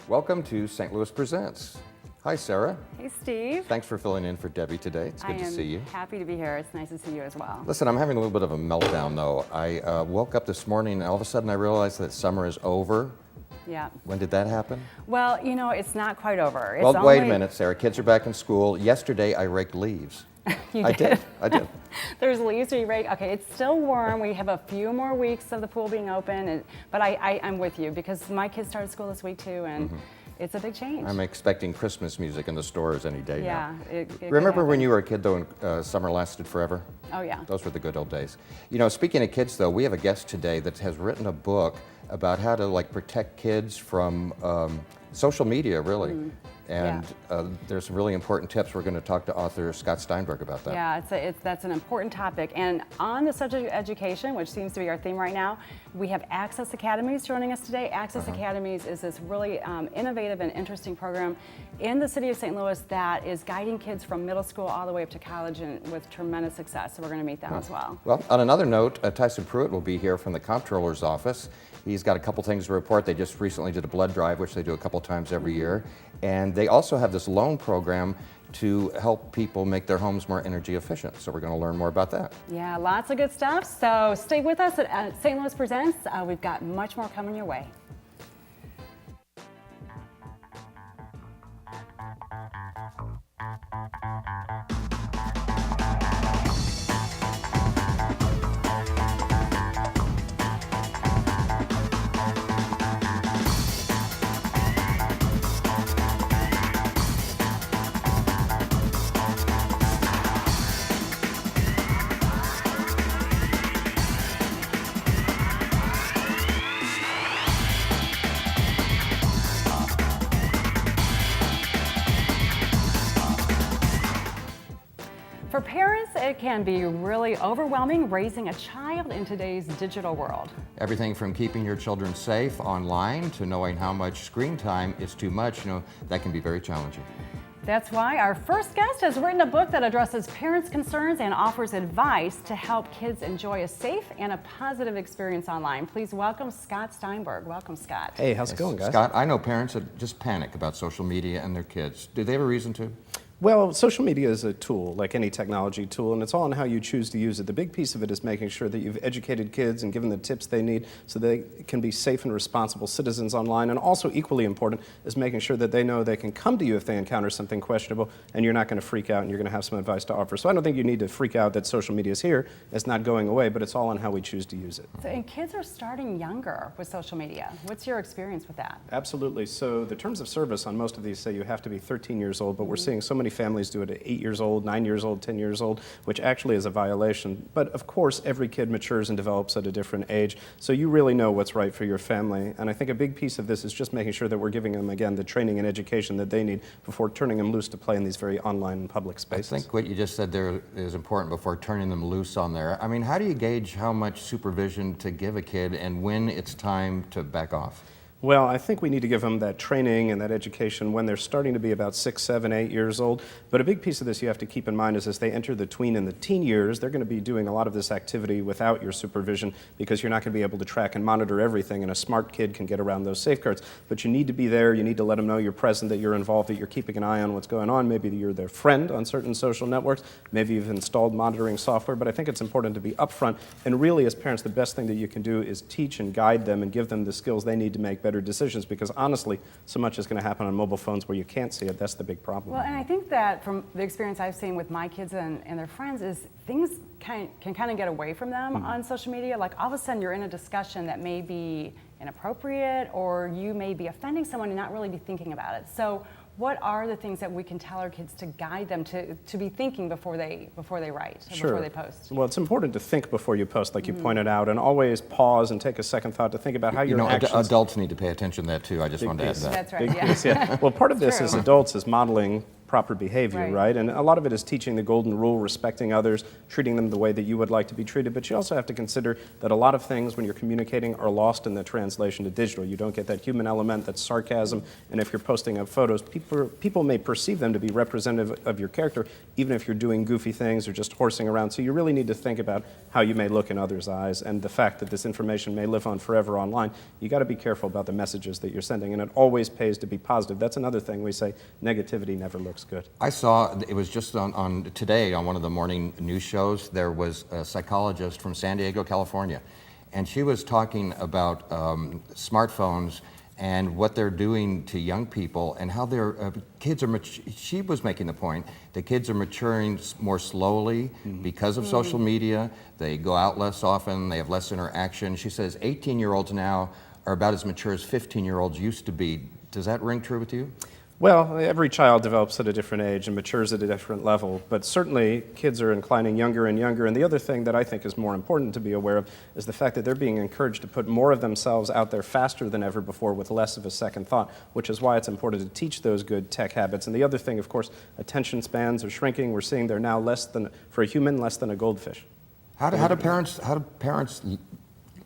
Welcome to St. Louis Presents. Hi, Sarah. Hey, Steve. Thanks for filling in for Debbie today. It's good to see you. I am happy to be here. It's nice to see you as well. Listen, I'm having a little bit of a meltdown, though. I woke up this morning and all of a sudden I realized that summer is over. Yeah. When did that happen? Well, you know, it's not quite over. Well, wait a minute, Sarah. Kids are back in school. Yesterday I raked leaves. You I did. did. There's leaves to be raked. Okay, it's still warm. We have a few more weeks of the pool being open, but I'm with you because my kids started school this week too, and it's a big change. I'm expecting Christmas music in the stores any day now. Yeah. It Remember when you were a kid, though, and summer lasted forever? Oh, yeah. Those were the good old days. You know, speaking of kids, though, we have a guest today that has written a book about how to, protect kids from social media, really. And there's some really important tips. We're going to talk to author Scott Steinberg about that. Yeah, that's an important topic. And on the subject of education, which seems to be our theme right now, we have Access Academies joining us today. Access Academies is this really innovative and interesting program in the city of St. Louis that is guiding kids from middle school all the way up to college and with tremendous success. So we're going to meet them as well. Well, on another note, Tyson Pruitt will be here from the comptroller's office. He's got a couple things to report. They just recently did a blood drive, which they do a couple times every year. And they also have this loan program to help people make their homes more energy efficient. So we're going to learn more about that. Yeah, lots of good stuff. So stay with us at St. Louis Presents. We've got much more coming your way. For parents, it can be really overwhelming raising a child in today's digital world. Everything from keeping your children safe online to knowing how much screen time is too much, that can be very challenging. That's why our first guest has written a book that addresses parents' concerns and offers advice to help kids enjoy a safe and a positive experience online. Please welcome Scott Steinberg. Welcome, Scott. Hey, how's it going, guys? Scott, I know parents that just panic about social media and their kids. Do they have a reason to? Well, social media is a tool, like any technology tool, and it's all on how you choose to use it. The big piece of it is making sure that you've educated kids and given the tips they need so they can be safe and responsible citizens online. And also equally important is making sure that they know they can come to you if they encounter something questionable and you're not going to freak out and you're going to have some advice to offer. So I don't think you need to freak out that social media is here. It's not going away, but it's all on how we choose to use it. So, and kids are starting younger with social media. What's your experience with that? Absolutely. So the terms of service on most of these say you have to be 13 years old, but we're seeing so many families do it at 8 years old, 9 years old, 10 years old, which actually is a violation. But of course, every kid matures and develops at a different age, so you really know what's right for your family. And I think a big piece of this is just making sure that we're giving them, again, the training and education that they need before turning them loose to play in these very online and public spaces. I think what you just said there is important before turning them loose on there. I mean, how do you gauge how much supervision to give a kid and when it's time to back off? Well, I think we need to give them that training and that education when they're starting to be about 6, 7, 8 years old. But a big piece of this you have to keep in mind is as they enter the tween and the teen years, they're going to be doing a lot of this activity without your supervision because you're not going to be able to track and monitor everything, and a smart kid can get around those safeguards. But you need to be there, you need to let them know you're present, that you're involved, that you're keeping an eye on what's going on. Maybe you're their friend on certain social networks, maybe you've installed monitoring software, but I think it's important to be upfront. And really, as parents, the best thing that you can do is teach and guide them and give them the skills they need to make better decisions, because honestly, so much is going to happen on mobile phones where you can't see it. That's the big problem. Well, and I think that from the experience I've seen with my kids and their friends is things can kind of get away from them on social media. Like all of a sudden you're in a discussion that may be inappropriate, or you may be offending someone and not really be thinking about it. So what are the things that we can tell our kids to guide them to be thinking before they write, or before they post? Well, it's important to think before you post, like you pointed out, and always pause and take a second thought to think about how your actions... Adults need to pay attention to that too. I just wanted to add that. That's right, Big piece, yeah. Well, part of this as adults is modeling proper behavior, Right. right? And a lot of it is teaching the golden rule, respecting others, treating them the way that you would like to be treated. But you also have to consider that a lot of things when you're communicating are lost in the translation to digital. You don't get that human element, that sarcasm, and if you're posting up photos, people may perceive them to be representative of your character, even if you're doing goofy things or just horsing around. So you really need to think about how you may look in others' eyes, and the fact that this information may live on forever online. You got to be careful about the messages that you're sending, and it always pays to be positive. That's another thing we say, negativity never looks good. I saw, it was just on today on one of the morning news shows, there was a psychologist from San Diego, California, and she was talking about smartphones and what they're doing to young people and how their kids are, she was making the point that kids are maturing more slowly because of social media. They go out less often, they have less interaction. She says 18-year-olds now are about as mature as 15-year-olds used to be. Does that ring true with you? Well, every child develops at a different age and matures at a different level, but certainly kids are inclining younger and younger. And the other thing that I think is more important to be aware of is the fact that they're being encouraged to put more of themselves out there faster than ever before with less of a second thought, which is why it's important to teach those good tech habits. And the other thing, of course, attention spans are shrinking. We're seeing they're now less than, for a human, less than a goldfish. How do parents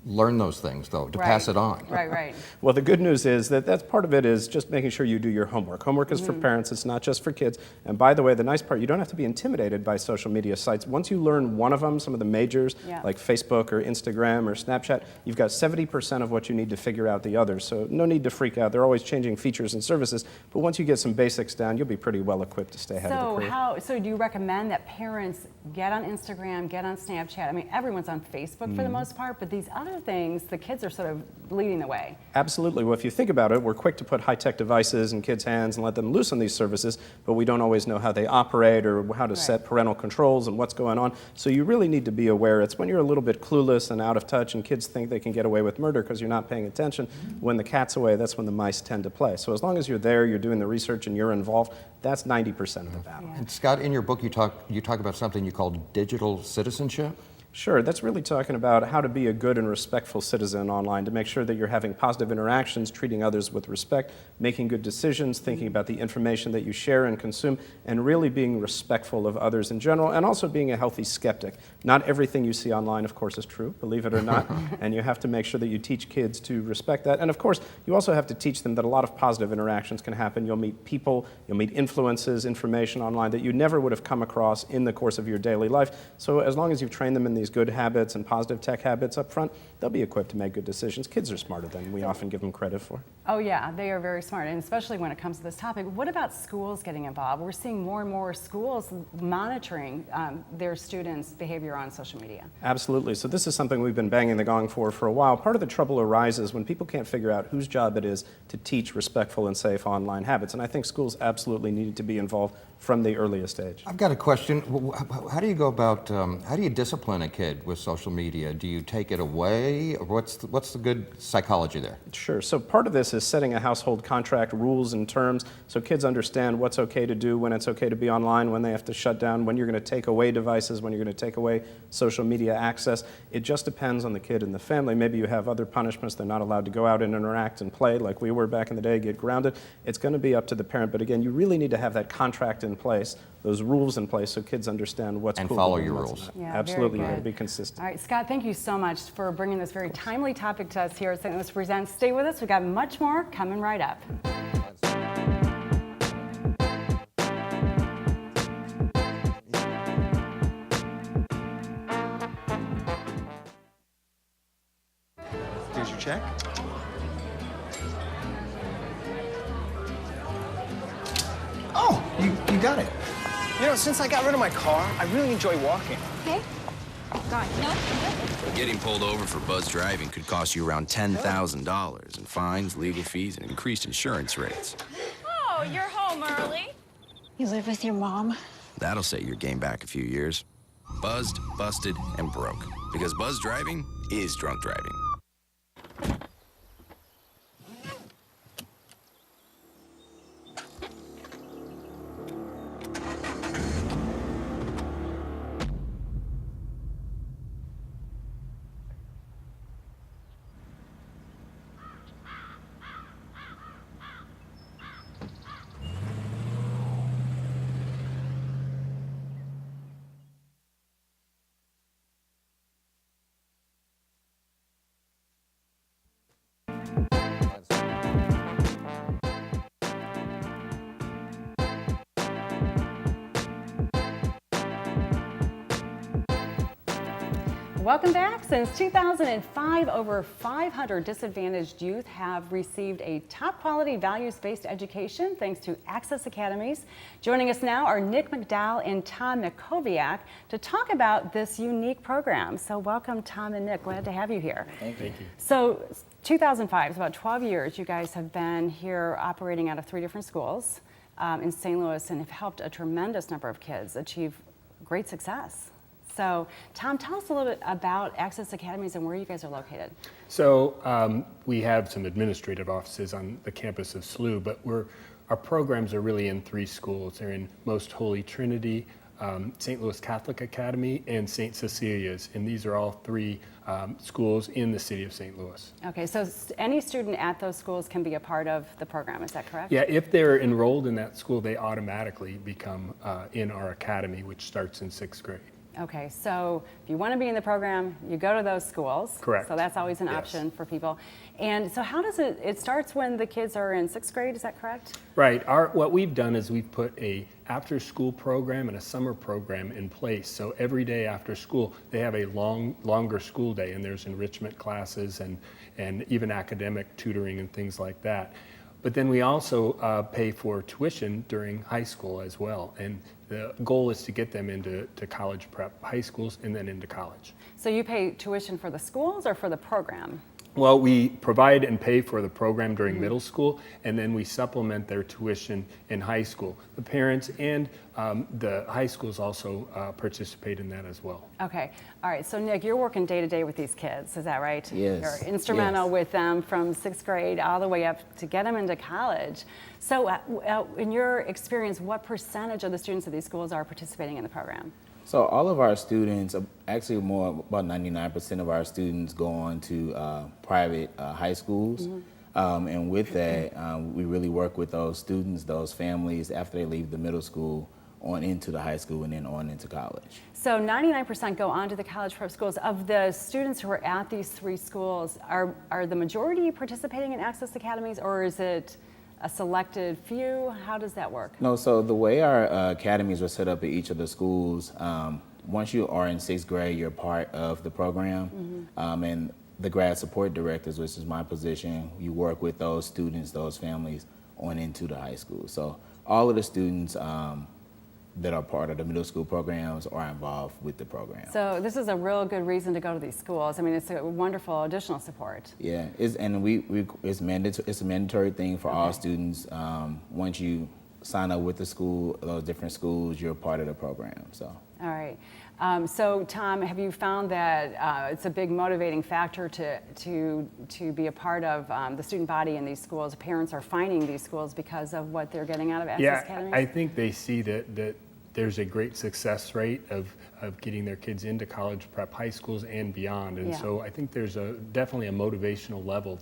learn those things, though, to pass it on? Right. Well, the good news is that that's part of it is just making sure you do your homework. Homework is for parents, it's not just for kids. And by the way, the nice part, you don't have to be intimidated by social media sites. Once you learn one of them, some of the majors, like Facebook or Instagram or Snapchat, you've got 70% of what you need to figure out the others. So no need to freak out. They're always changing features and services. But once you get some basics down, you'll be pretty well equipped to stay ahead of the curve. So do you recommend that parents get on Instagram, get on Snapchat? I mean, everyone's on Facebook for the most part, but these other things, the kids are sort of leading the way. Absolutely. Well, if you think about it, we're quick to put high-tech devices in kids' hands and let them loose on these services, but we don't always know how they operate or how to set parental controls and what's going on. So you really need to be aware. It's when you're a little bit clueless and out of touch and kids think they can get away with murder because you're not paying attention. When the cat's away, that's when the mice tend to play. So as long as you're there, you're doing the research, and you're involved, that's 90% of the battle. And Scott, in your book, you talk about something you call digital citizenship. Sure, that's really talking about how to be a good and respectful citizen online, to make sure that you're having positive interactions, treating others with respect, making good decisions, thinking about the information that you share and consume, and really being respectful of others in general, and also being a healthy skeptic. Not everything you see online, of course, is true, believe it or not, and you have to make sure that you teach kids to respect that. And of course, you also have to teach them that a lot of positive interactions can happen. You'll meet people, you'll meet influences, information online that you never would have come across in the course of your daily life. So as long as you've trained them in these good habits and positive tech habits up front, they'll be equipped to make good decisions. Kids are smarter than we often give them credit for. Oh yeah, they are very smart, and especially when it comes to this topic. What about schools getting involved? We're seeing more and more schools monitoring their students' behavior on social media. Absolutely. So this is something we've been banging the gong for a while. Part of the trouble arises when people can't figure out whose job it is to teach respectful and safe online habits, and I think schools absolutely need to be involved from the earliest age. I've got a question. How do you go about, how do you discipline a kid with social media? Do you take it away? Or what's the good psychology there? Sure. So part of this is setting a household contract, rules and terms, so kids understand what's okay to do, when it's okay to be online, when they have to shut down, when you're going to take away devices, when you're going to take away social media access. It just depends on the kid and the family. Maybe you have other punishments. They're not allowed to go out and interact and play like we were back in the day, get grounded. It's going to be up to the parent. But again, you really need to have that contract in place, those rules in place, so kids understand what's and cool follow and your what's rules. not. Yeah, Absolutely, you very got to good. be consistent. All right, Scott, thank you so much for bringing this very timely topic to us here at St. Louis Presents. Stay with us. We've got much more coming right up. Here's your check. Oh, you got it. You know, since I got rid of my car, I really enjoy walking. Okay. Got it. No. Getting pulled over for buzz driving could cost you around $10,000 in fines, legal fees, and increased insurance rates. Oh, you're home early. You live with your mom? That'll set your game back a few years. Buzzed, busted, and broke. Because buzz driving is drunk driving. Welcome back. Since 2005, over 500 disadvantaged youth have received a top quality values-based education thanks to Access Academies. Joining us now are Nick McDowell and Tom McKowiak to talk about this unique program. So welcome, Tom and Nick. Glad to have you here. Thank you. So 2005, it's about 12 years you guys have been here operating out of 3 different schools in St. Louis and have helped a tremendous number of kids achieve great success. So, Tom, tell us a little bit about Access Academies and where you guys are located. So we have some administrative offices on the campus of SLU, but our programs are really in 3 schools. They're in Most Holy Trinity, St. Louis Catholic Academy, and St. Cecilia's, and these are all 3 schools in the city of St. Louis. Okay, so any student at those schools can be a part of the program, is that correct? Yeah, if they're enrolled in that school, they automatically become in our academy, which starts in 6th grade. Okay, so if you want to be in the program, you go to those schools. Correct. So that's always an Yes. option for people. And so how does it starts when the kids are in 6th grade, is that correct? Right. What we've done is we've put a after-school program and a summer program in place. So every day after school, they have a longer school day, and there's enrichment classes and even academic tutoring and things like that. But then we also pay for tuition during high school as well. And the goal is to get them into college prep high schools and then into college. So you pay tuition for the schools or for the program? Well, we provide and pay for the program during middle school, and then we supplement their tuition in high school. The parents and the high schools also participate in that as well. Okay, all right, so Nick, you're working day to day with these kids, is that right? Yes. You're instrumental Yes. with them from 6th grade all the way up to get them into college. So in your experience, what percentage of the students of these schools are participating in the program? So all of our students, actually about 99% of our students go on to private high schools. And with that, we really work with those students, those families, after they leave the middle school on into the high school and then on into college. So 99% go on to the college prep schools. Of the students who are at these 3 schools, are the majority participating in Access Academies, or is it a selected few? How does that work? No, so the way our academies are set up at each of the schools, once you are in 6th grade, you're part of the program. And the grad support directors, which is my position, you work with those students, those families on into the high school. So all of the students that are part of the middle school programs are involved with the program. So this is a real good reason to go to these schools. I mean, it's a wonderful additional support. Yeah, it's a mandatory thing for all students. Once you sign up with the school, those different schools, you're part of the program. So. All right. So Tom, have you found that it's a big motivating factor to be a part of the student body in these schools? Parents are finding these schools because of what they're getting out of Access Academies? I think they see that there's a great success rate of getting their kids into college prep high schools and beyond. And so I think there's definitely a motivational level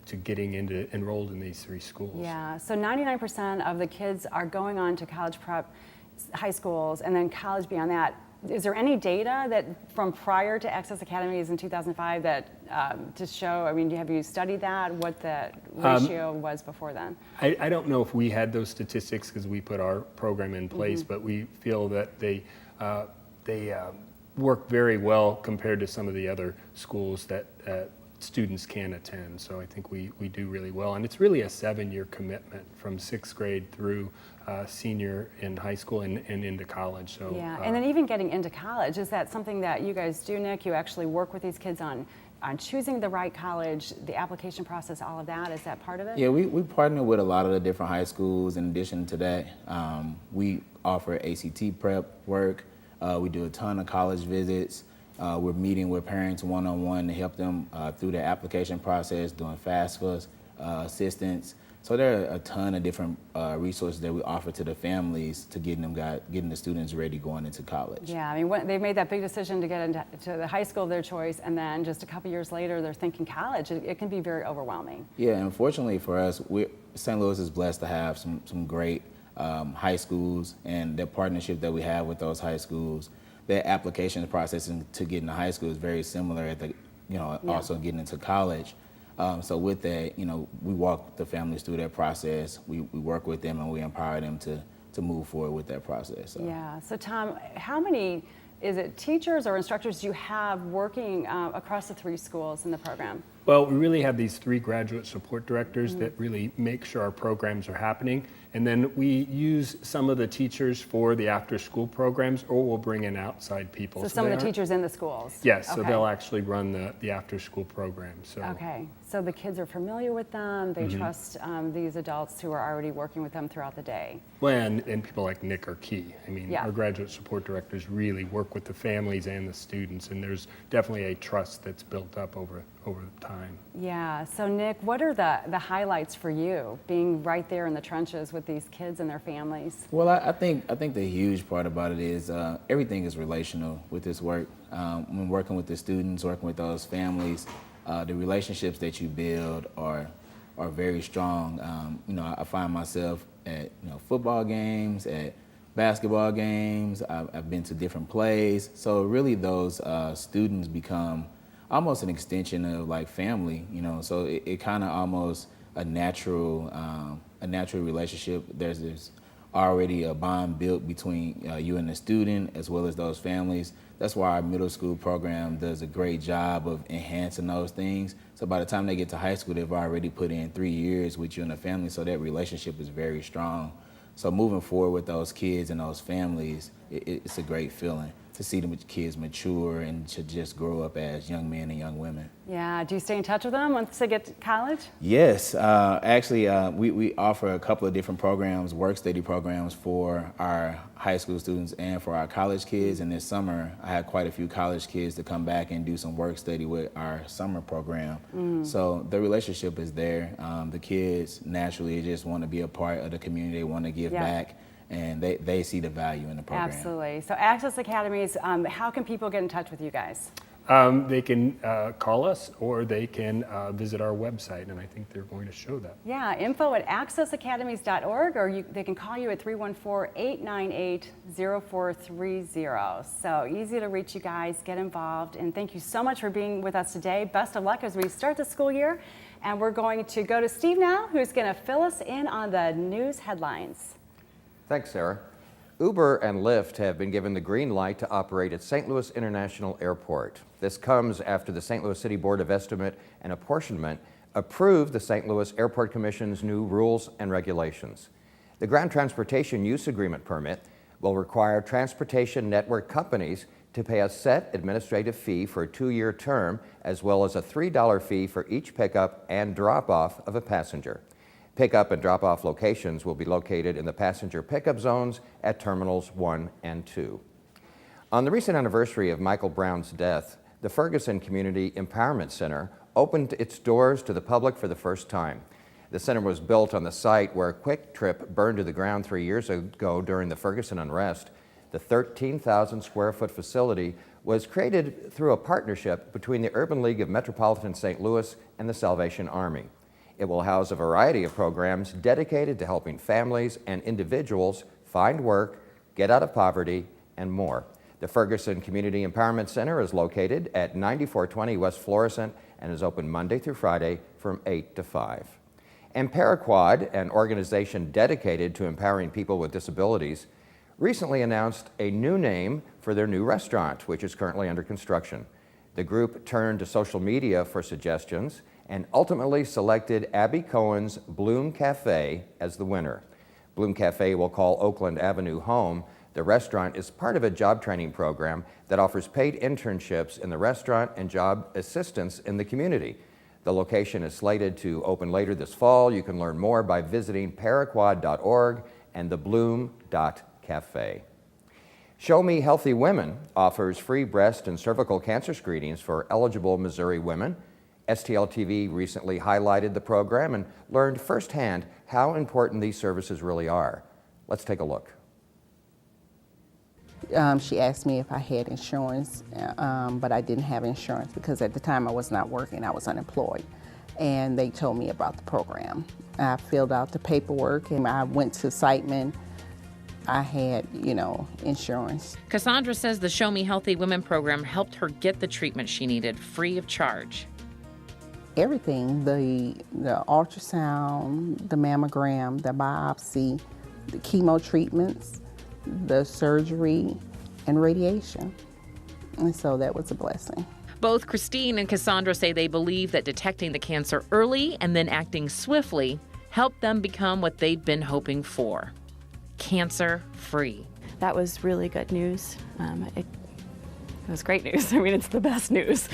to getting enrolled in these 3 schools. Yeah, so 99% of the kids are going on to college prep high schools and then college beyond that. Is there any data that from prior to Access Academies in 2005 that to show, I mean, have you studied that, what the ratio was before then? I don't know if we had those statistics because we put our program in place, but we feel that they work very well compared to some of the other schools that students can attend. So I think we do really well. And it's really a 7-year commitment from 6th grade through senior in high school and into college. So yeah, and then even getting into college, is that something that you guys do, Nick? You actually work with these kids on choosing the right college, the application process, all of that? Is that part of it? Yeah, we partner with a lot of the different high schools. In addition to that, we offer ACT prep work. We do a ton of college visits. We're meeting with parents one-on-one to help them through the application process, doing FAFSA assistance. So there are a ton of different resources that we offer to the families to getting the students ready going into college. Yeah, I mean, they've made that big decision to get into the high school of their choice, and then just a couple years later, they're thinking college. It can be very overwhelming. Yeah, unfortunately for us, St. Louis is blessed to have some great high schools, and the partnership that we have with those high schools, their application process to get into high school is very similar at the, also getting into college. So with that, we walk the families through that process. We work with them and we empower them to move forward with that process. So. Yeah. So Tom, how many is it teachers or instructors you have working across the 3 schools in the program? Well, we really have these 3 graduate support directors that really make sure our programs are happening. And then we use some of the teachers for the after-school programs, or we'll bring in outside people. So some of the teachers in the schools? Yes, so Okay. they'll actually run the after-school program. So. Okay, so the kids are familiar with them, they trust these adults who are already working with them throughout the day. Well, and people like Nick are key. I mean, Yeah. our graduate support directors really work with the families and the students, and there's definitely a trust that's built up over time. Yeah, so Nick, what are the highlights for you, being right there in the trenches with these kids and their families? Well, I think the huge part about it is everything is relational with this work. When working with the students, working with those families, the relationships that you build are very strong. I find myself at football games, at basketball games. I've been to different plays. So really, those students become almost an extension of like family. So it kind of almost a natural relationship. There's already a bond built between you and the student as well as those families. That's why our middle school program does a great job of enhancing those things. So by the time they get to high school, they've already put in 3 years with you and the family, so that relationship is very strong. So moving forward with those kids and those families, it's a great feeling to see the kids mature and to just grow up as young men and young women. Yeah, do you stay in touch with them once they get to college? Yes, actually, we offer a couple of different programs, work-study programs for our high school students and for our college kids. And this summer, I had quite a few college kids to come back and do some work-study with our summer program. So the relationship is there. The kids naturally just want to be a part of the community. They want to give back. And they see the value in the program. Absolutely. So Access Academies, how can people get in touch with you guys? They can call us, or they can visit our website, and I think they're going to show that. Yeah, info@accessacademies.org, or they can call you at 314-898-0430. So easy to reach you guys, get involved, and thank you so much for being with us today. Best of luck as we start the school year, and we're going to go to Steve now, who's going to fill us in on the news headlines. Thanks, Sarah. Uber and Lyft have been given the green light to operate at St. Louis International Airport. This comes after the St. Louis City Board of Estimate and Apportionment approved the St. Louis Airport Commission's new rules and regulations. The Ground Transportation Use Agreement permit will require transportation network companies to pay a set administrative fee for a 2-year term, as well as a $3 fee for each pickup and drop-off of a passenger. Pickup and drop-off locations will be located in the passenger pickup zones at Terminals 1 and 2. On the recent anniversary of Michael Brown's death, the Ferguson Community Empowerment Center opened its doors to the public for the first time. The center was built on the site where Quick Trip burned to the ground 3 years ago during the Ferguson unrest. The 13,000 square foot facility was created through a partnership between the Urban League of Metropolitan St. Louis and the Salvation Army. It will house a variety of programs dedicated to helping families and individuals find work, get out of poverty, and more. The Ferguson Community Empowerment Center is located at 9420 West Florissant and is open Monday through Friday from 8 to 5. And Paraquad, an organization dedicated to empowering people with disabilities, recently announced a new name for their new restaurant, which is currently under construction. The group turned to social media for suggestions and ultimately selected Abby Cohen's Bloom Cafe as the winner. Bloom Cafe will call Oakland Avenue home. The restaurant is part of a job training program that offers paid internships in the restaurant and job assistance in the community. The location is slated to open later this fall. You can learn more by visiting paraquad.org and thebloom.cafe. Show Me Healthy Women offers free breast and cervical cancer screenings for eligible Missouri women. STL-TV recently highlighted the program and learned firsthand how important these services really are. Let's take a look. She asked me if I had insurance, but I didn't have insurance because at the time I was not working, I was unemployed. And they told me about the program. I filled out the paperwork and I went to Siteman. I had, insurance. Cassandra says the Show Me Healthy Women program helped her get the treatment she needed free of charge. Everything, the ultrasound, the mammogram, the biopsy, the chemo treatments, the surgery, and radiation. And so that was a blessing. Both Christine and Cassandra say they believe that detecting the cancer early and then acting swiftly helped them become what they'd been hoping for: cancer-free. That was really good news. It was great news. I mean, it's the best news.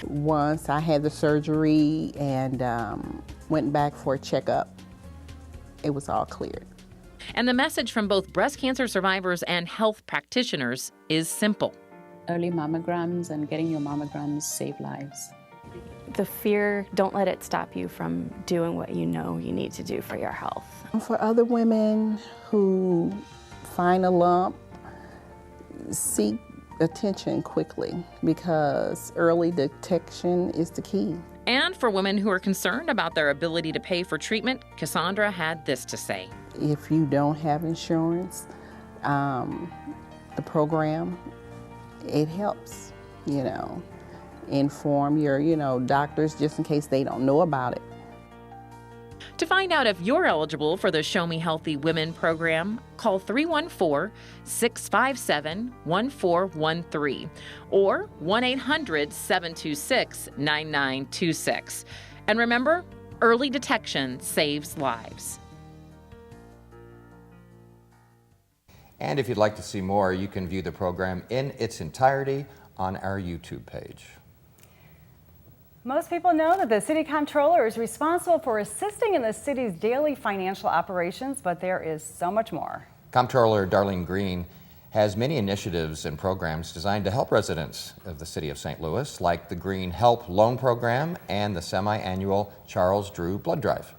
Once I had the surgery and went back for a checkup, it was all cleared. And the message from both breast cancer survivors and health practitioners is simple. Early mammograms and getting your mammograms save lives. The fear, don't let it stop you from doing what you know you need to do for your health. For other women who find a lump, seek attention quickly, because early detection is the key. And for women who are concerned about their ability to pay for treatment, Cassandra had this to say. If you don't have insurance, the program, it helps, inform your, doctors just in case they don't know about it. To find out if you're eligible for the Show Me Healthy Women program, call 314-657-1413 or 1-800-726-9926. And remember, early detection saves lives. And if you'd like to see more, you can view the program in its entirety on our YouTube page. Most people know that the city comptroller is responsible for assisting in the city's daily financial operations, but there is so much more. Comptroller Darlene Green has many initiatives and programs designed to help residents of the city of St. Louis, like the Green Help Loan Program and the semi-annual Charles Drew Blood Drive.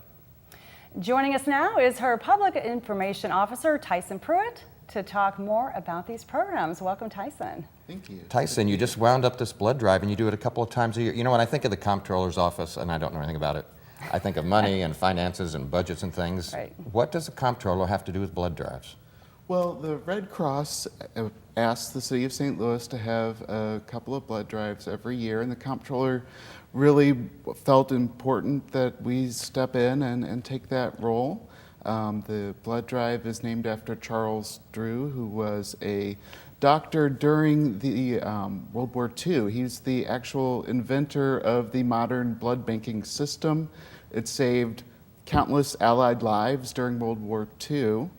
Joining us now is her Public Information Officer, Tyson Pruitt, to talk more about these programs. Welcome, Tyson. Thank you. Tyson, you just wound up this blood drive and you do it a couple of times a year. You know, when I think of the comptroller's office, and I don't know anything about it, I think of money and finances and budgets and things. Right. What does a comptroller have to do with blood drives? Well, the Red Cross asked the city of St. Louis to have a couple of blood drives every year, and the comptroller really felt important that we step in and take that role. The blood drive is named after Charles Drew, who was a doctor during the World War II. He's the actual inventor of the modern blood banking system. It saved countless Allied lives during World War II.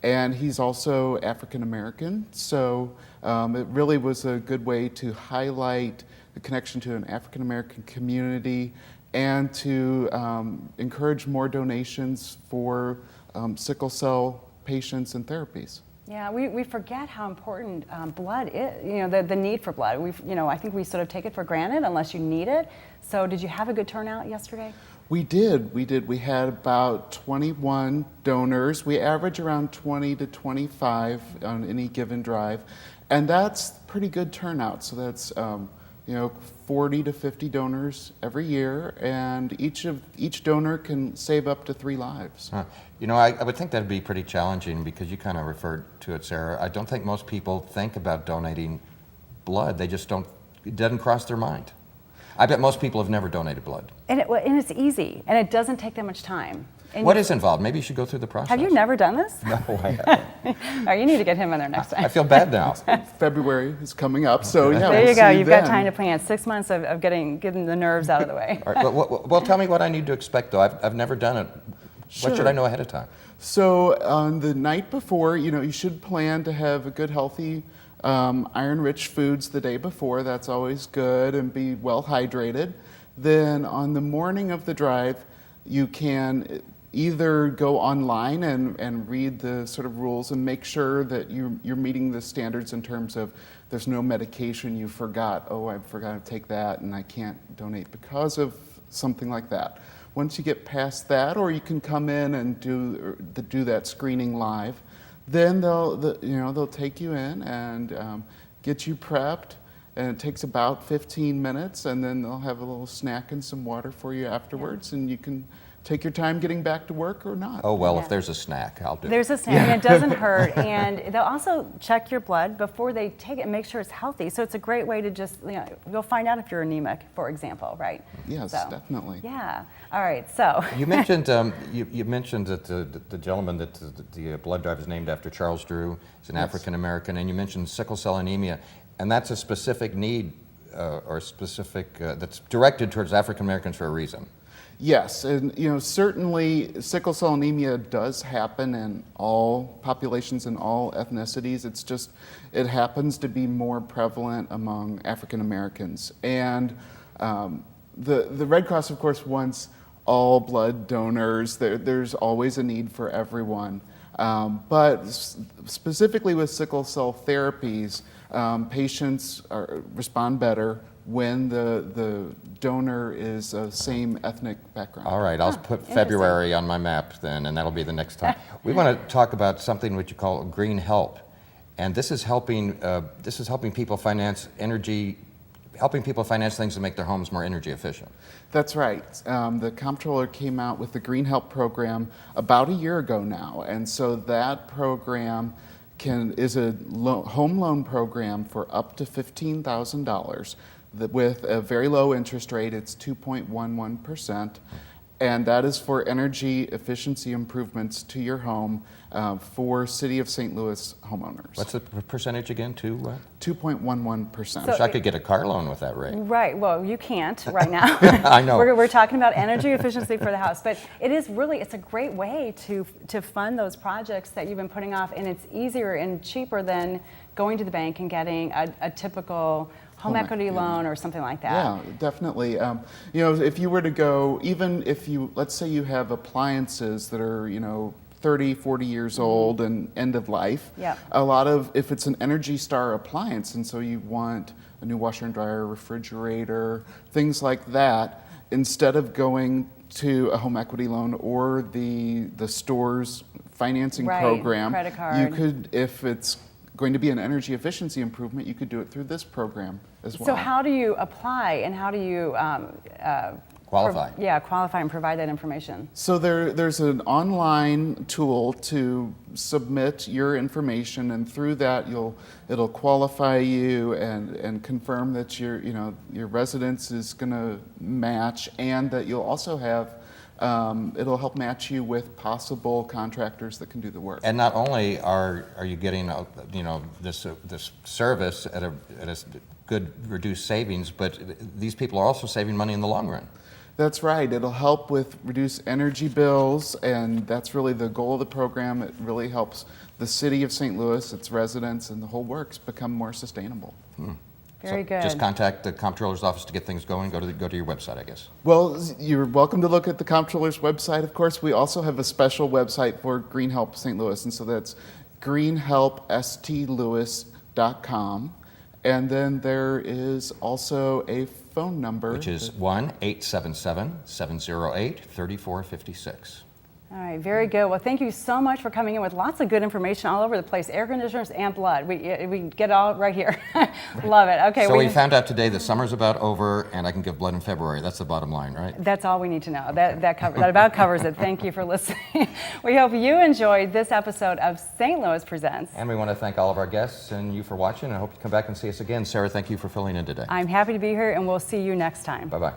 And he's also African American, so it really was a good way to highlight the connection to an African American community and to encourage more donations for sickle cell patients and therapies. Yeah, we forget how important blood is, the need for blood. I think we sort of take it for granted unless you need it. So did you have a good turnout yesterday? We did. We had about 21 donors. We average around 20 to 25 on any given drive, and that's pretty good turnout. So that's 40 to 50 donors every year, and each donor can save up to 3 lives. Huh. I would think that'd be pretty challenging because you kind of referred to it, Sarah. I don't think most people think about donating blood. They just don't. It doesn't cross their mind. I bet most people have never donated blood. And it's easy, and it doesn't take that much time. And what is involved? Maybe you should go through the process. Have you never done this? No, I haven't. All right, you need to get him in there next time. I feel bad now. February is coming up, so yeah. There you go. You've then. got time to plan. 6 months of getting the nerves out of the way. All right, well, tell me what I need to expect, though. I've never done it. Sure. What should I know ahead of time? So on the night before, you should plan to have a good, healthy, iron-rich foods the day before. That's always good, and be well hydrated. Then on the morning of the drive, you can either go online and read the sort of rules and make sure that you're meeting the standards in terms of there's no medication you forgot. Oh, I forgot to take that and I can't donate because of something like that. Once you get past that, or you can come in and do that screening live, then they'll take you in and get you prepped. And it takes about 15 minutes, and then they'll have a little snack and some water for you afterwards, and you can take your time getting back to work or not. Oh, well, if there's a snack, I'll do it. There's a snack, and it doesn't hurt. And they'll also check your blood before they take it and make sure it's healthy. So it's a great way to just, you'll find out if you're anemic, for example, right? Yes, definitely. Yeah. All right, so. You mentioned you mentioned that the gentleman that the blood drive is named after, Charles Drew, is an African American, and you mentioned sickle cell anemia. And that's a specific need or specific, that's directed towards African Americans for a reason. Yes, and certainly sickle cell anemia does happen in all populations and all ethnicities. It's just, it happens to be more prevalent among African Americans. And the Red Cross, of course, wants all blood donors. There's always a need for everyone. But specifically with sickle cell therapies, patients respond better when the donor is a same ethnic background. All right, I'll put February on my map then, and that'll be the next time. We want to talk about something which you call green help, and this is helping people finance energy, helping people finance things to make their homes more energy efficient. That's right. The comptroller came out with the Green Help program about a year ago now, and so that program is a home loan program for up to $15,000 with a very low interest rate. It's 2.11%, and that is for energy efficiency improvements to your home for City of St. Louis homeowners. What's the percentage again? 2.11%. Wish I could get a car loan with that rate. Right. Well, you can't right now. I know. We're talking about energy efficiency for the house, but it is really, it's a great way to fund those projects that you've been putting off, and it's easier and cheaper than going to the bank and getting a typical home equity loan or something like that. Yeah, definitely. If you were to go, even if let's say you have appliances that are, 30, 40 years old and end of life. Yeah. If it's an Energy Star appliance, and so you want a new washer and dryer, refrigerator, things like that, instead of going to a home equity loan or the store's financing program, credit card. you could, if it's going to be an energy efficiency improvement, you could do it through this program as well. So how do you apply and how do you qualify? Qualify and provide that information. So there's an online tool to submit your information, and through that it'll qualify you and confirm that your residence is going to match, and that you'll also have it'll help match you with possible contractors that can do the work. And not only are you getting this service at a good reduced savings, but these people are also saving money in the long run. That's right. It'll help with reduced energy bills, and that's really the goal of the program. It really helps the City of St. Louis, its residents, and the whole works become more sustainable. Very good. Just contact the comptroller's office to get things going. Go to your website, I guess. Well, you're welcome to look at the comptroller's website. Of course, we also have a special website for Green Help St. Louis, and so that's greenhelpstlewis.com. And then there is also a phone number, which is 1-877-708-3456. All right, very good. Well, thank you so much for coming in with lots of good information all over the place. Air conditioners and blood. We get it all right here. Love it. Okay. So we found out today that summer's about over, and I can give blood in February. That's the bottom line, right? That's all we need to know. That about covers it. Thank you for listening. We hope you enjoyed this episode of St. Louis Presents. And we want to thank all of our guests and you for watching. I hope you come back and see us again. Sarah, thank you for filling in today. I'm happy to be here, and we'll see you next time. Bye-bye.